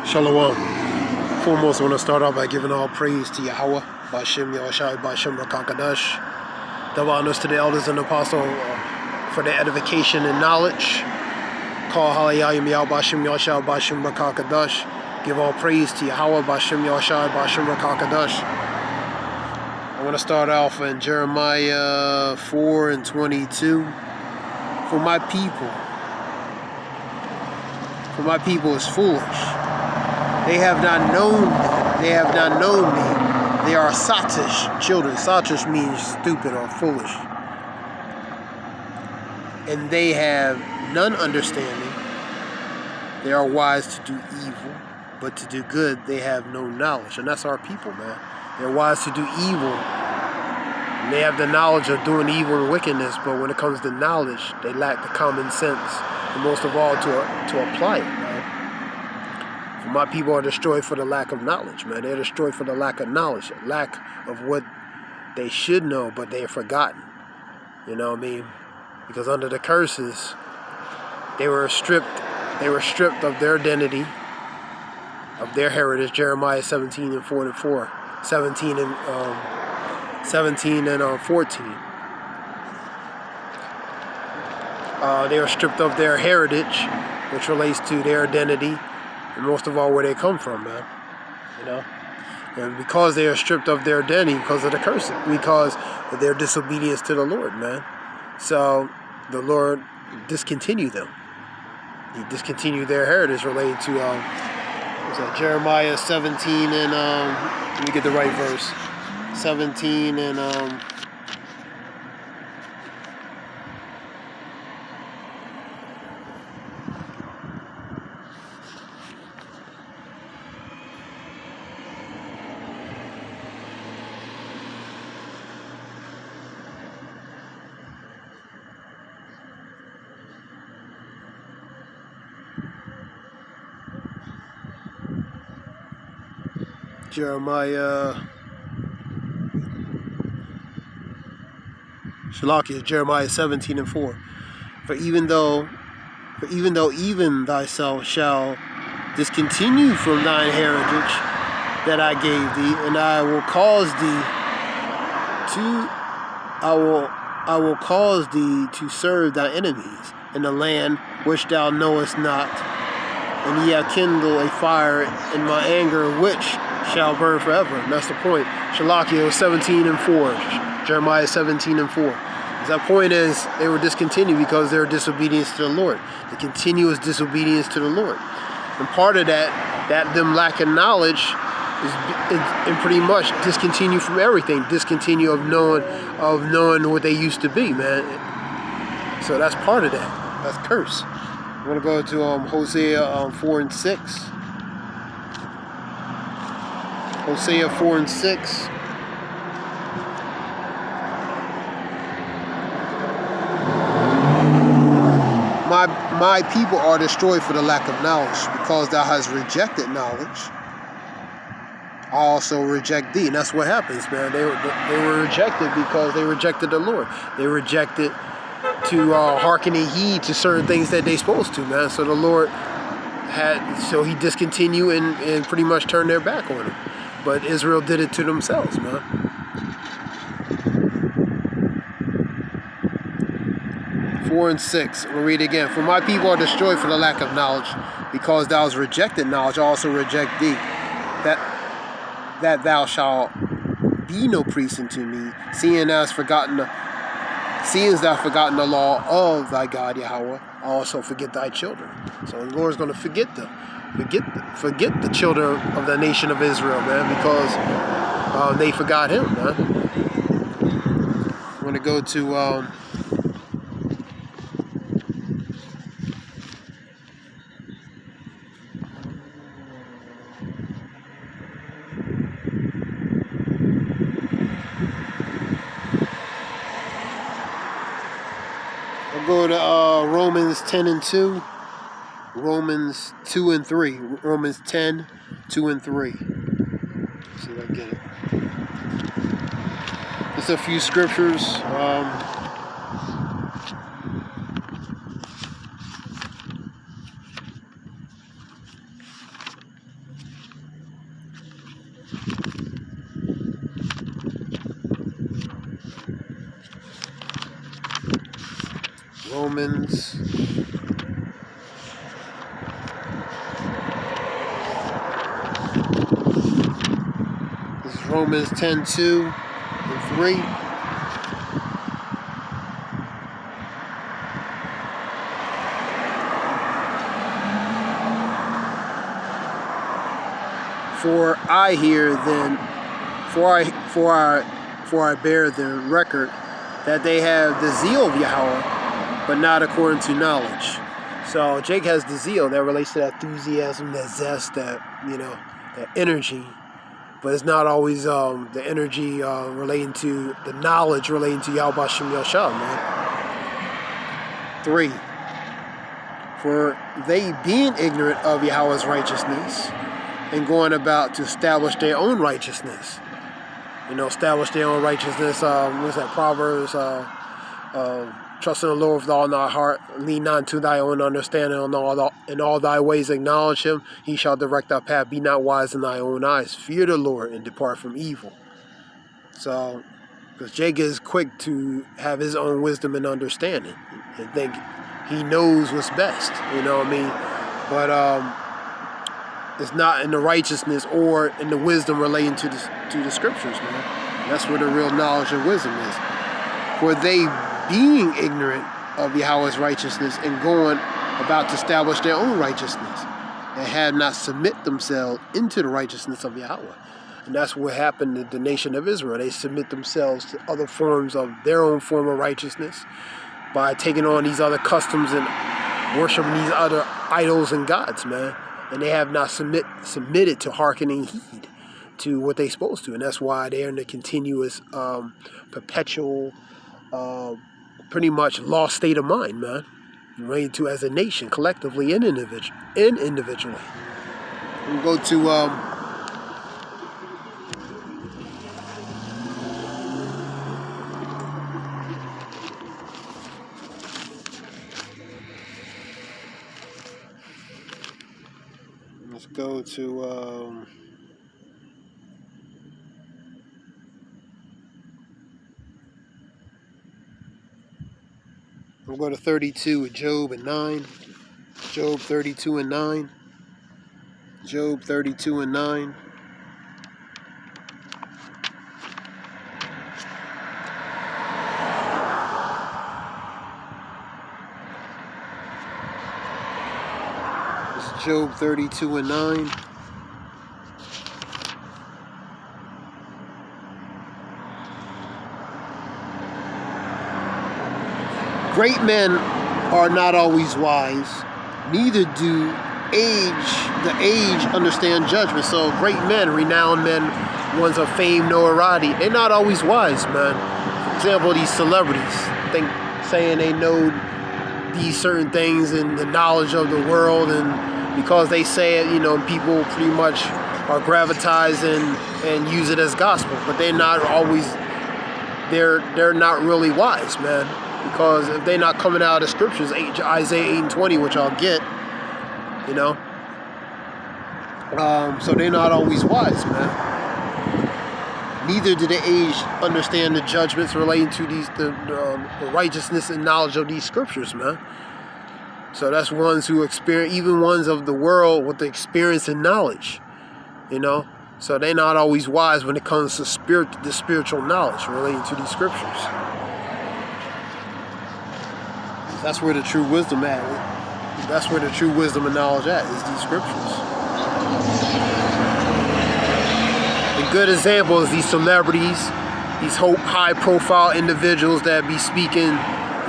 Shalom. Foremost, I want to start off by giving all praise to Yahweh, Ba'ashem Yahushai, Ba'ashem Rakakadash. Double honors to the elders and apostles for their edification and knowledge. Call Halayayim Yahweh, Ba'ashem Yahushai, Ba'ashem Rakakadash. Give all praise to Yahweh, Ba'ashem Yahushai, Ba'ashem Rakakadash. I want to start off in Jeremiah 4:22. For my people is foolish. They have not known me. They are satish children. Satish means stupid or foolish. And they have none understanding. They are wise to do evil, but to do good they have no knowledge. And that's our people, man. They're wise to do evil. And they have the knowledge of doing evil and wickedness, but when it comes to knowledge, they lack the common sense. And most of all, to apply it, man. For my people are destroyed for the lack of knowledge, man. They're destroyed for the lack of knowledge, lack of what they should know, but they have forgotten. You know what I mean? Because under the curses, they were stripped of their identity, of their heritage. Jeremiah 17:4. 17 and 14. They were stripped of their heritage, which relates to their identity, and most of all where they come from, man. You know, and because they are stripped of their identity, because of the curse, because of their disobedience to the Lord, man. So the Lord discontinued them. He discontinued their heritage related to Jeremiah 17 and let me get the right verse. 17 and Jeremiah 17:4. For even though even thyself shall discontinue from thine heritage that I gave thee, and I will cause thee to serve thy enemies in the land which thou knowest not, and ye have kindled a fire in my anger which shall burn forever. And that's the point. Shalakia 17:4. Jeremiah 17:4. That point is they were discontinued because of their disobedience to the Lord. The continuous disobedience to the Lord. And part of that them lacking knowledge is pretty much discontinue from everything. Discontinue of knowing what they used to be, man. So that's part of that. That's curse. I'm gonna go to Hosea 4:6. Hosea 4:6. My people are destroyed for the lack of knowledge, because thou hast rejected knowledge. I also reject thee. And that's what happens, man. They were rejected because they rejected the Lord. They rejected to hearkening heed to certain things that they supposed to, man. So the Lord he discontinued and pretty much turned their back on him. But Israel did it to themselves, man. 4:6. We'll read it again. For my people are destroyed for the lack of knowledge, because thou hast rejected knowledge, I also reject thee. That thou shalt be no priest unto me, seeing thou hast forgotten the law of thy God Yahweh, I also forget thy children. So the Lord's going to forget them. Forget the children of the nation of Israel, man, because they forgot him, man. I'm going to go to Romans 10:2. Romans 2:3. Romans 10:2-3. See if I get it. Just a few scriptures. Romans. This is Romans 10:2 and 3. For I bear the record that they have the zeal of Yahweh, but not according to knowledge. So Jake has the zeal that relates to that enthusiasm, that zest, that that energy, but it's not always the energy relating to the knowledge relating to Yahweh Bashem Yashah, man. 3. For they being ignorant of Yahweh's righteousness and going about to establish their own righteousness. Establish their own righteousness. What's that? Proverbs. Trust in the Lord with all thy heart. Lean not unto thy own understanding. In all thy ways acknowledge him. He shall direct thy path. Be not wise in thy own eyes. Fear the Lord and depart from evil. So, because Jake is quick to have his own wisdom and understanding and think he knows what's best. You know what I mean? But it's not in the righteousness or in the wisdom relating to the scriptures, man. That's where the real knowledge and wisdom is. For they being ignorant of Yahweh's righteousness and going about to establish their own righteousness and had not submit themselves into the righteousness of Yahweh. And that's what happened to the nation of Israel. They submit themselves to other forms of their own form of righteousness by taking on these other customs and worshiping these other idols and gods, man. And they have not submitted to hearkening heed to what they're supposed to. And that's why they're in a continuous, perpetual, pretty much lost state of mind, man. Related to as a nation, collectively and individually. We'll go to let's go to we'll go to 32 with Job and 9. Job 32 and 9. Job 32 and 9. This is Job 32 and 9. Great men are not always wise, neither do the age understand judgment. So great men, renowned men, ones of fame, notoriety, they're not always wise, man. For example, these celebrities, saying they know these certain things and the knowledge of the world, and because they say it, people pretty much are gravitatizing and use it as gospel, but they're not always, they're not really wise, man. Because if they're not coming out of the scriptures, Isaiah 8:20, which I'll get, so they're not always wise, man. Neither do the age understand the judgments relating to the righteousness and knowledge of these scriptures, man. So that's ones who experience, even ones of the world with the experience and knowledge, So they're not always wise when it comes to the spiritual knowledge relating to these scriptures. That's where the true wisdom at. That's where the true wisdom and knowledge at, is these scriptures. A good example is these celebrities, these high-profile individuals that be speaking,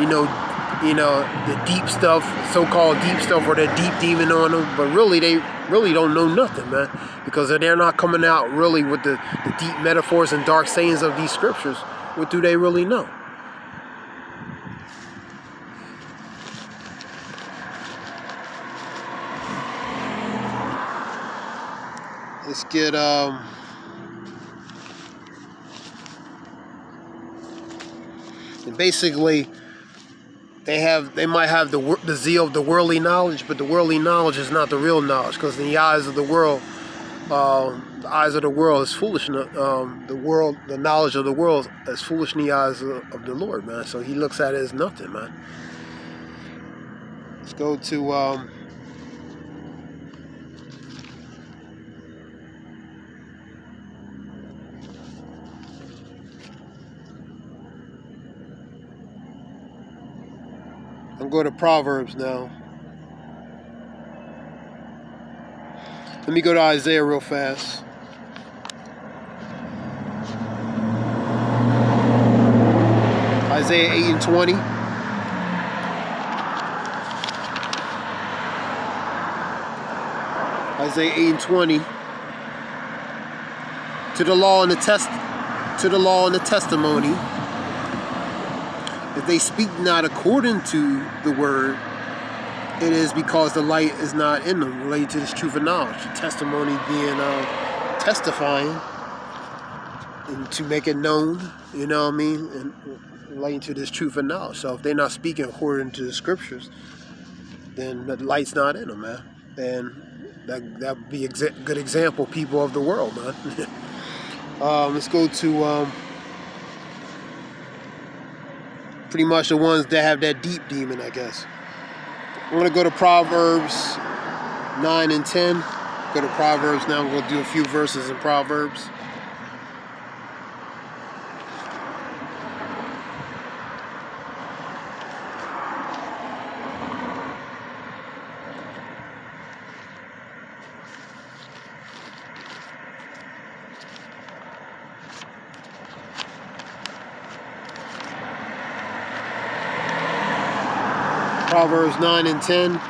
the deep stuff, so-called deep stuff, or the deep demon on them, but really they really don't know nothing, man, because they're not coming out really with the deep metaphors and dark sayings of these scriptures. What do they really know? Let's get and basically they might have the zeal of the worldly knowledge, but the worldly knowledge is not the real knowledge, because in the eyes of the world, is foolish. The knowledge of the world is foolish in the eyes of the Lord, man. So he looks at it as nothing, man. Let's go to I'm going to Proverbs now. Let me go to Isaiah real fast. Isaiah 8 and 20. Isaiah 8 and 20. To the law and the testimony, if they speak not according to the word, it is because the light is not in them, related to this truth and knowledge. The testimony being testifying and to make it known, you know what I mean, and relating to this truth and knowledge. So if they're not speaking according to the scriptures, then the light's not in them, man. And that would be a good example, people of the world, man. Let's go to pretty much the ones that have that deep demon, I guess. I'm going to go to Proverbs 9 and 10. Go to Proverbs now. I'm going to do a few verses in Proverbs. Proverbs 9 and 10.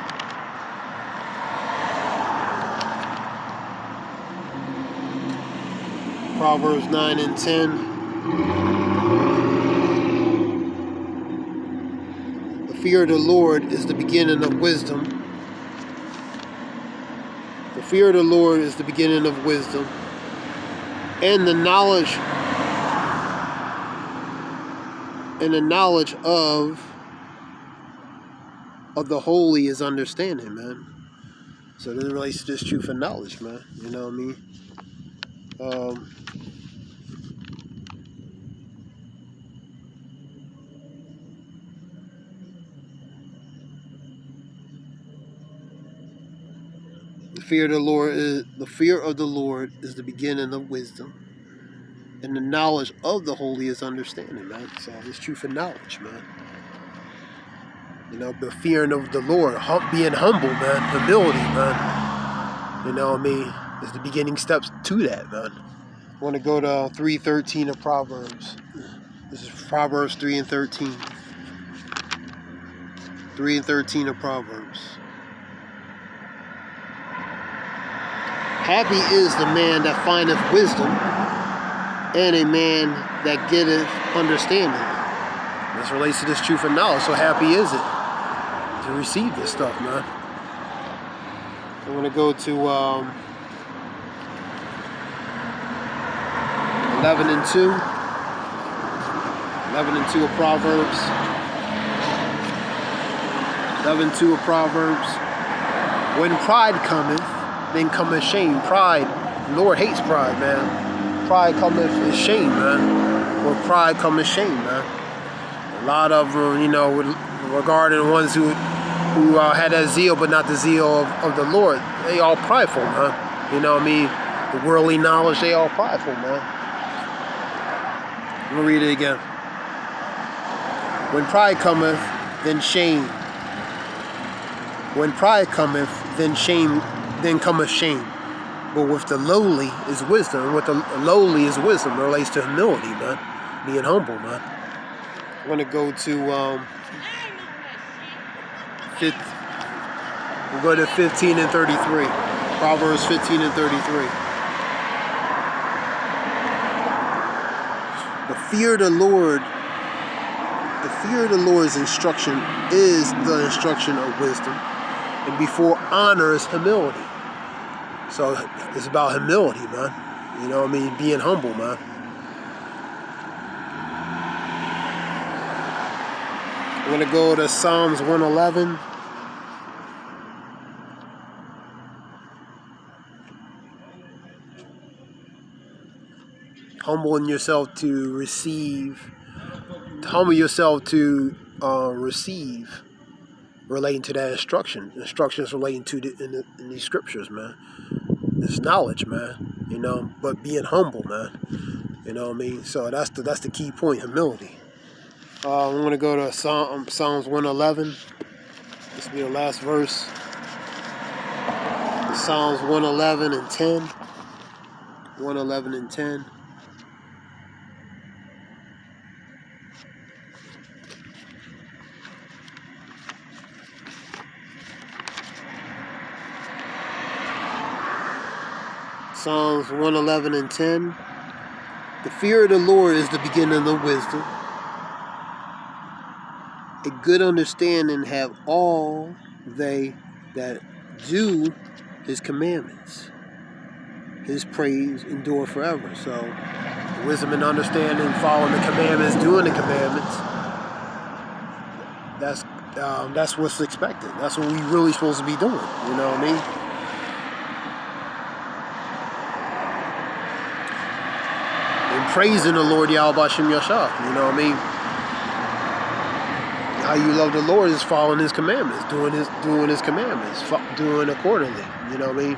Proverbs 9 and 10. The fear of the Lord is the beginning of wisdom. The fear of the Lord is the beginning of wisdom. And the knowledge of the holy is understanding, man. So this relates to this truth and knowledge, man. You know what I mean? The fear of the Lord is the beginning of wisdom, and the knowledge of the holy is understanding, man. So this truth and knowledge, man. You know, the fearing of the Lord, being humble, man, humility, man. You know what I mean? Is the beginning steps to that, man. I want to go to 3:13 of Proverbs. This is Proverbs 3 and 13. 3 and 13 of Proverbs. Happy is the man that findeth wisdom, and a man that getteth understanding. This relates to this truth and knowledge. So happy is it to receive this stuff, man. I'm going to go to 11 and 2. 11 and 2 of Proverbs. 11 and 2 of Proverbs. When pride cometh, then cometh shame. Pride, the Lord hates pride, man. Pride cometh is shame, man. When pride cometh shame, man. A lot of them, you know, regarding the ones who had that zeal, but not the zeal of the Lord. They all prideful, man. You know what I mean? The worldly knowledge, they all prideful, man. I'm going to read it again. When pride cometh, then shame. When pride cometh, then cometh shame. But with the lowly is wisdom. With the lowly is wisdom. It relates to humility, man. Being humble, man. I'm going to go to we'll go to 15 and 33. Proverbs 15 and 33. The fear of the Lord's instruction is the instruction of wisdom, and before honor is humility. So it's about humility, man. You know what I mean? Being humble, man. I'm going to go to Psalms 111. Humbling yourself to receive. Humble yourself to receive relating to that instruction. Instructions relating to in these scriptures, man. It's knowledge, man. You know, but being humble, man. You know what I mean? So that's the key point, humility. I'm going to go to Psalms 111. This will be the last verse. Psalms 111 and 10. 111 and 10. Psalms 111 and 10. The fear of the Lord is the beginning of wisdom. A good understanding have all they that do his commandments. His praise endure forever. So, wisdom and understanding, following the commandments, doing the commandments. That's what's expected. That's what we really supposed to be doing. You know what I mean? And praising the Lord Yahweh Shem Yashah. You know what I mean? How you love the Lord is following His commandments, doing His commandments, doing accordingly. You know what I mean?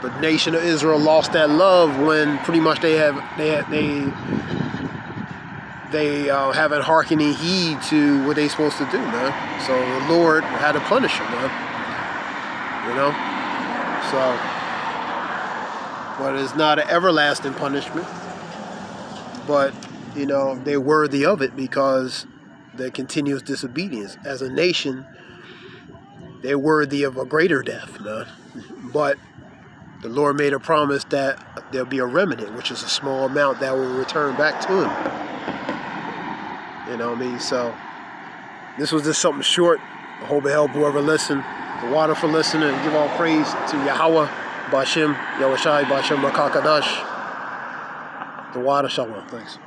But the nation of Israel lost that love when pretty much they haven't hearkening heed to what they supposed to do, man. So the Lord had to punish them, man. You know? So, but it's not an everlasting punishment. But, you know, they're worthy of it because their continuous disobedience. As a nation, they're worthy of a greater death, man. But the Lord made a promise that there'll be a remnant, which is a small amount that will return back to Him. You know what I mean? So, this was just something short. I hope it helped whoever listened. The water for listening. Give all praise to Yahweh, Bashim, Yahushai, Bashim, Rakakadash. The water, shalom. Thanks.